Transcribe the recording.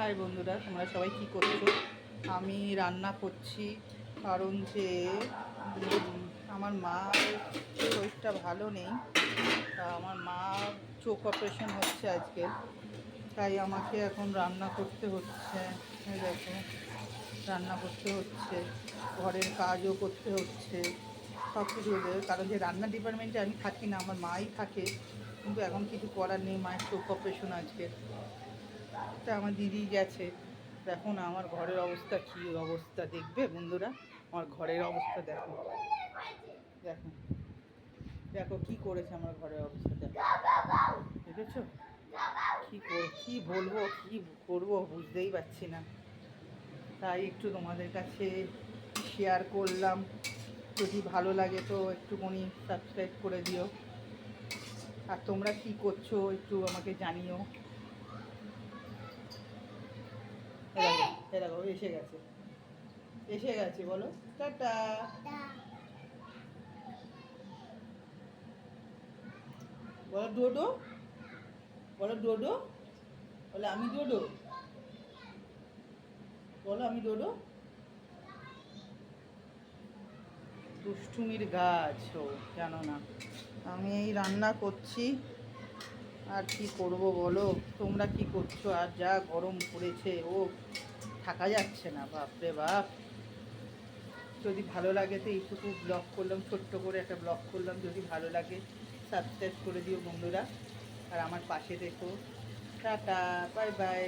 High বন্ধুরা, তোমরা সবাই কী করছো? আমি রান্না করছি কারণ যে আমার মার শরীরটা ভালো নেই। তা আমার মা চোখ অপারেশন হচ্ছে আজকে, তাই আমাকে এখন রান্না করতে হচ্ছে। এই দেখো, রান্না করতে হচ্ছে, ঘরের কাজও করতে হচ্ছে, সব কিছু হচ্ছে। কারণ যে রান্না ডিপার্টমেন্টে আমি থাকি না, আমার মাই থাকে, কিন্তু এখন কিছু করার নেই, মায়ের চোখ অপারেশন আজকে। তা আমার দিদি গেছে। দেখো না আমার ঘরের অবস্থা, কী অবস্থা দেখবে বন্ধুরা, আমার ঘরের অবস্থা দেখো। দেখো দেখো কী করেছে আমার ঘরের অবস্থা, দেখো দেখেছো? কী বলবো, কী করবো বুঝতেই পারছি না। তাই একটু তোমাদের কাছে শেয়ার করলাম। যদি ভালো লাগে তো একটুখানি সাবস্ক্রাইব করে দিও। আর তোমরা কী করছো একটু আমাকে জানিও। দেখো এসে গেছে, এসে গেছে, বলো টাটা। বলো ডোডো, বলো ডোডো, বলে আমি ডোডো, বলো আমি ডোডো। দুষ্টুমির গাছ ও, জানো না। আমি এই রান্না করছি, আর কি করব বলো। তোমরা কি করছো? আর যা গরম পড়েছে, ও থাকা যাচ্ছে না, বাপরে বাপ। যদি ভালো লাগে তো এইটুকু ব্লগ করলাম, ছোট্ট করে একটা ব্লগ করলাম। যদি ভালো লাগে সাবস্ক্রাইব করে দিও বন্ধুরা, আর আমার পাশে দেখো। Tata, bye bye.